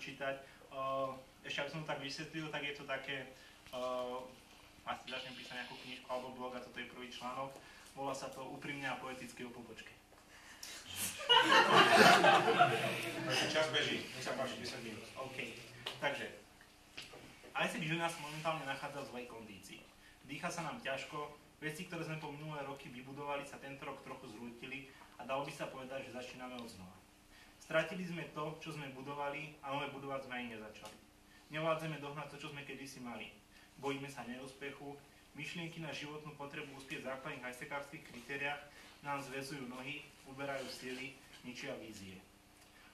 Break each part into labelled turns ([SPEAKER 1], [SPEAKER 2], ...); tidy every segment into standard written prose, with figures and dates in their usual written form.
[SPEAKER 1] čítať. Ešte aby som to tak vysvetlil, tak je to také, asi začnem písať nejakú knižku alebo blog a toto je prvý článok. Volá sa to Úprimne a poeticky o pobočke.
[SPEAKER 2] Čas beží, nech sa páči, 10 minút.
[SPEAKER 1] OK, takže ISEC Žilina sa momentálne nachádza v zlej kondícii. Dýcha sa nám ťažko, veci, ktoré sme po minulé roky vybudovali, sa tento rok trochu zrútili a dalo by sa povedať, že začíname od znova. Stratili sme to, čo sme budovali, a nové budovať sme ani nezačali. Nevládzeme dohnať to, čo sme kedysi mali. Bojíme sa neúspechu, myšlienky na životnú potrebu uspieť v základných ISEC-árskych kritériách nám zväzujú nohy, uberajú sily, ničia vízie.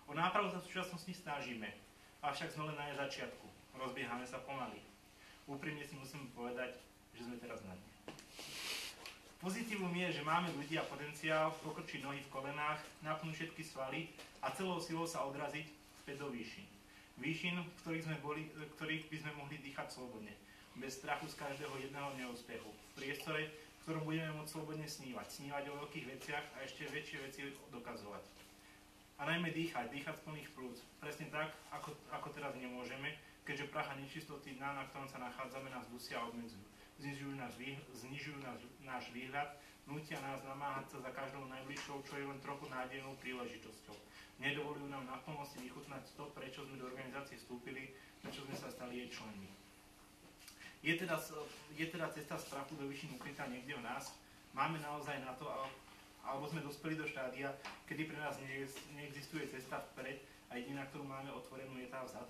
[SPEAKER 1] O nápravu sa v súčasnosti snažíme, avšak sme len na jej začiatku. Rozbiehame sa pomaly. Úprimne si musíme povedať, že sme teraz na dne. Pozitívum je, že máme ľudí a potenciál pokrčiť nohy v kolenách, napnúť všetky svaly a celou silou sa odraziť späť do výšin. Výšin, v ktorých by sme mohli dýchať slobodne, bez strachu z každého jedného neúspechu. V priestore, v ktorom budeme môcť slobodne snívať o veľkých veciach a ešte väčšie veci dokazovať. A najmä dýchať z plných plúc. Presne tak, ako teraz nemôžeme, keďže prach a nečistoty dna, na ktorom sa nachádzame, nás dusia a obmedzujú. Znižujú náš výhľad, nútia nás namáhať sa za každou najbližšou, čo je len trochu nádejnou príležitosťou. Nedovolujú nám naplno si vychutnať to, prečo sme do organizácie vstúpili, prečo sme sa stali jej členmi. Je teda cesta strachu do výšin ukrytá niekde v nás? Máme naozaj na to, alebo sme dospeli do štádia, kedy pre nás neexistuje cesta vpred a jediná, ktorú máme otvorenú, je tá vzad?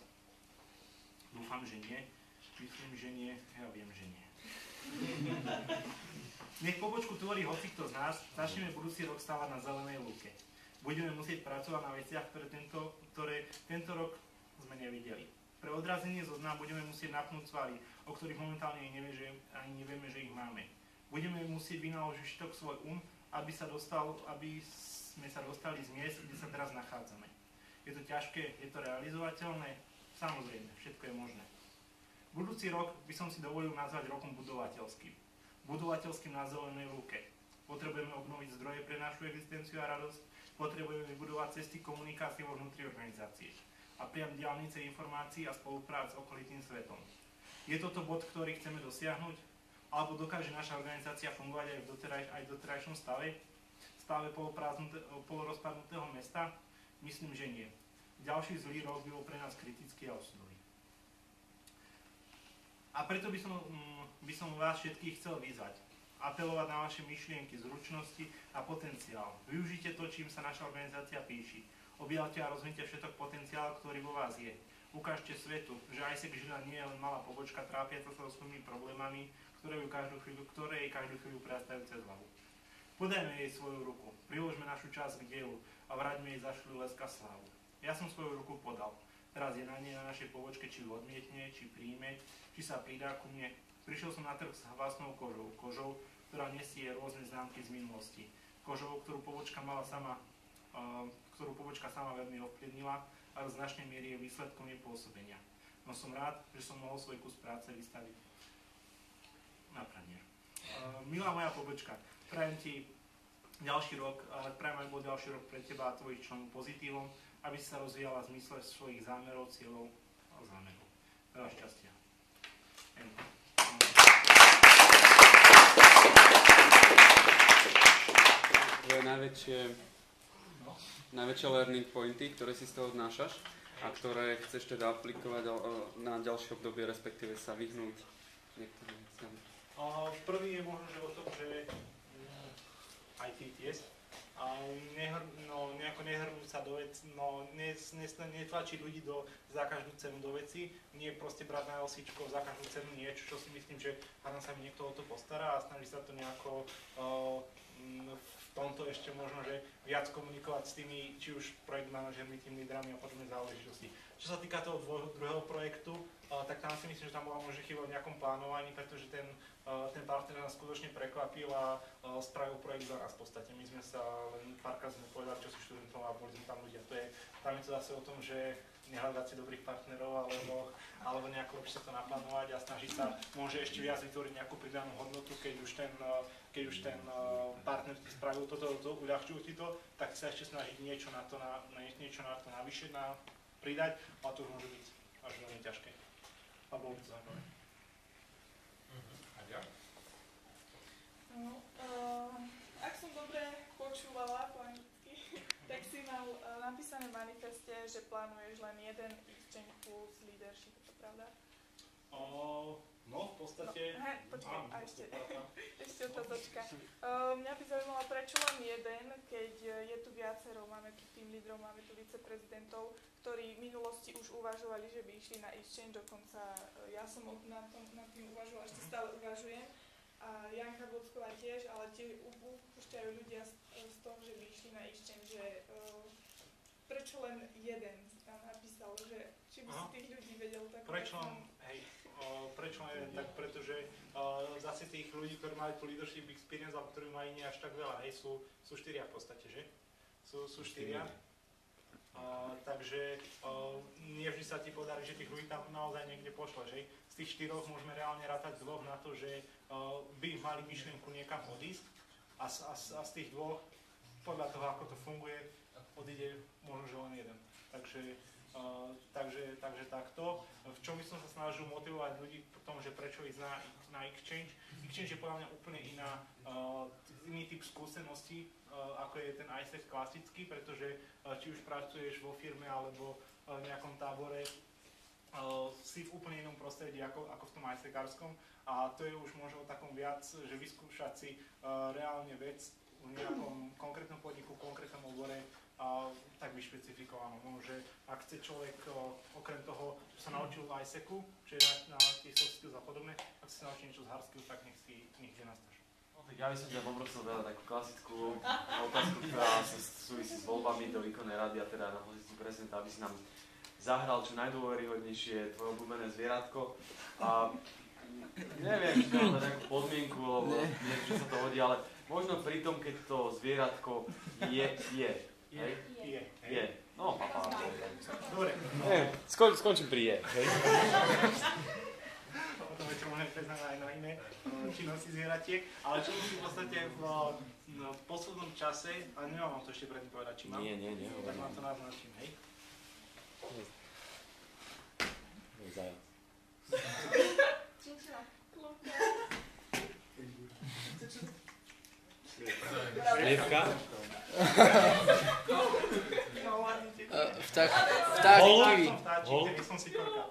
[SPEAKER 1] Dúfam, že nie. Myslím, že nie. Ja viem, že nie. Nech pobočku tvorí hocikto z nás, začneme budúci rok stávať na zelenej lúke. Budeme musieť pracovať na veciach, ktoré tento rok sme nevideli. Pre odrazenie zo dna budeme musieť napnúť svaly, o ktorých momentálne ani nevieme, že ich máme. Budeme musieť vynaložiť všetok svoj aby sme sa dostali z miest, kde sa teraz nachádzame. Je to ťažké, je to realizovateľné? Samozrejme, všetko je možné. Budúci rok by som si dovolil nazvať rokom budovateľským. Budovateľským na zelenej lúke. Potrebujeme obnoviť zdroje pre našu existenciu a radosť, potrebujeme vybudovať cesty komunikácie vo vnútri organizácie a priam diaľnice informácií a spoluprác s okolitým svetom. Je toto bod, ktorý chceme dosiahnuť? Alebo dokáže naša organizácia fungovať aj v doterajšom stave polorozpadnutého mesta? Myslím, že nie. Ďalší zlý rok bol pre nás kritický a osudový. A preto by som vás všetkých chcel vyzvať. Apelovať na vaše myšlienky, zručnosti a potenciál. Využite to, čím sa naša organizácia píši. Objavte a rozvinite všetok potenciál, ktorý vo vás je. Ukážte svetu, že ISEC Žilina nie je len malá pobočka trápiaca sa so svojimi problémami, ktoré jej každú chvíľu prerastajú cez hlavu. Podajme jej svoju ruku, priložme našu časť k dielu a vráťme jej zašlý lesk a slávu. Ja som svoju ruku podal. Teraz je na nej na našej pobočke, či ju odmietne, či príjme, či sa pridá ku mne. Prišiel som na trh s vlastnou kožou, ktorá nesie rôzne známky z minulosti. Kožou, ktorú pobočka sama veľmi ovplyvnila, ale v značnej miery je výsledkom jej pôsobenia. No som rád, že som mohol svoj kus práce vystaviť na pranier. Milá moja pobočka, prajem ti ďalší rok, ale prajem aj bol ďalší rok pre teba a tvojich členov pozitívom, aby si sa rozvíjala v zmysle svojich zámerov, cieľov a zámerov. Veľa šťastia.
[SPEAKER 3] Tvoje najväčšie learning pointy, ktoré si z toho odnášaš a ktoré chceš teda aplikovať na ďalšie obdobie, respektíve sa vyhnúť niektorým veciam.
[SPEAKER 1] Prvý je možno, že o tom, že aj ty tiež, nejako nehrnúť sa do veci, netlačiť ľudí za každú cenu do veci, nie proste brať na LCčko za každú cenu niečo, čo si myslím, že sa mi niekto o to postará a snaží sa to nejako v tomto ešte možno, že viac komunikovať s tými, či už projekt manažermi, tým lídrami a podobné záležitosti. Čo sa týka toho druhého projektu, tak tam si myslím, že tam bola možno chyba v nejakom plánovaní, pretože ten partner nás skutočne prekvapil a spravil projekt za nás v podstate. My sme sa len párkrát povedali, čo si študentom a boli sme tam ľudia. Tam je to zase o tom, že nehľadať si dobrých partnerov alebo nejako lepšie sa to naplánovať a snažiť sa môže ešte viac vytvoriť nejakú pridanú hodnotu, keď už ten partner spravil toto, uľahčujú ti to, tak sa ešte snažiť niečo na to navyše pridať, a to už môže byť
[SPEAKER 4] plánuješ len jeden exchange plus leadership, je to pravda?
[SPEAKER 1] No, v podstate...
[SPEAKER 4] No, počkaj, a ešte otázočka. Mňa by zaujímalo, prečo len jeden, keď je tu viacero, máme tu team lídrov, máme tu viceprezidentov, ktorí v minulosti už uvažovali, že by išli na exchange, dokonca ja som nad tým uvažovala, ešte stále uvažujem. A Janka Vodková tiež, ale tie upúšťajú ľudia z toho, že by išli na exchange, že prečo len jeden tam napísal, že či by si tých ľudí vedel tak...
[SPEAKER 1] Prečo len jeden, tak pretože zase tých ľudí, ktorí majú tú leadership experience, alebo ktorí majú nie až tak veľa, hej, sú štyria v podstate, že? Sú štyria. Takže nie vždy sa ti podarí, že tých ľudí tam naozaj niekde pošle, že? Z tých štyroch môžeme reálne rátať dvoch na to, že by mali myšlienku niekam odísť a z tých dvoch, podľa toho, ako to funguje, odíde možno, že len jeden. Takže takto. V čom by som sa snažil motivovať ľudí v tom, že prečo ísť na exchange. Exchange je podľa mňa úplne iný typ skúseností, ako je ten ISEC klasický, pretože či už pracuješ vo firme alebo v nejakom tábore, si v úplne inom prostredí ako v tom ISECárskom. A to je už možno o takom viac, že vyskúšať si reálne vec v nejakom konkrétnom podniku, konkrétnom obore, tak vyšpecifikované. Že ak chce človek okrem toho, čo sa naučil v ISECu, čo je na tých soft skills a podobne, ak si naučí niečo z hard skills, tak nech si niekde nastáš.
[SPEAKER 5] No tak ja by som ťa poprosil teda takú klasickú otázku, ktorá súvisí s voľbami do výkonnej rady a teda na pozíciu prezidenta, aby si nám zahral čo najdôveryhodnejšie tvoje obľúbené zvieratko. A neviem, či to mám nejakú podmienku, lebo neviem, či sa to hodí, ale možno pri tom, keď to zvieratko je. Hej? Je. No, papá.
[SPEAKER 1] Dobre.
[SPEAKER 5] Skončím pri je, hej?
[SPEAKER 1] Potom večer môžeme prejsť aj na iné činnosti zvieratiek, ale čo musím v podstate v poslednom čase, a nemám vám to ešte predtým povedať, či mám?
[SPEAKER 5] Nie.
[SPEAKER 1] Tak vám to naznačím, hej?
[SPEAKER 5] Zajac.
[SPEAKER 6] Lievka? Vták kiwi.
[SPEAKER 1] Vtáčik, som sikorka.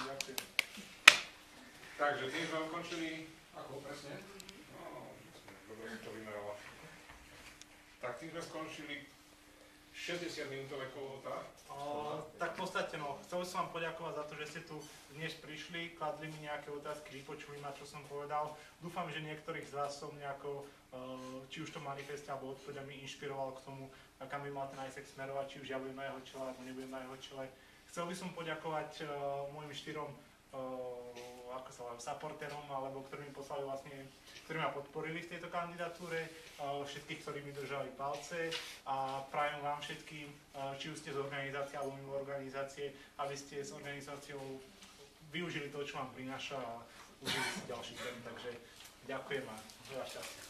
[SPEAKER 1] Ďakujem.
[SPEAKER 2] Takže tým sme ukončili, ako presne? No, dobre som to vymeroval. Tak tým sme skončili 60-minútové kolo, tak?
[SPEAKER 1] Tak v podstate, chcel by som vám poďakovať za to, že ste tu dnes prišli, kladli mi nejaké otázky, vypočuli ma, čo som povedal. Dúfam, že niektorých z vás som nejako, či už to manifeste alebo odpovediami inšpiroval k tomu, kam by mal ten ISEC smerovať, či už ja budem na jeho čele, alebo nebudem na jeho čele. Chcel by som poďakovať mojim 4 supporterom, alebo ktorí mi poslali vlastne, ktorí ma podporili v tejto kandidatúre, všetkých, ktorí mi držali palce a prajem vám všetkým, či už ste z organizácie alebo mimo organizácie, aby ste s organizáciou využili to, čo vám prináša a užili si ďalší ten. Takže ďakujem a veľa šťastia.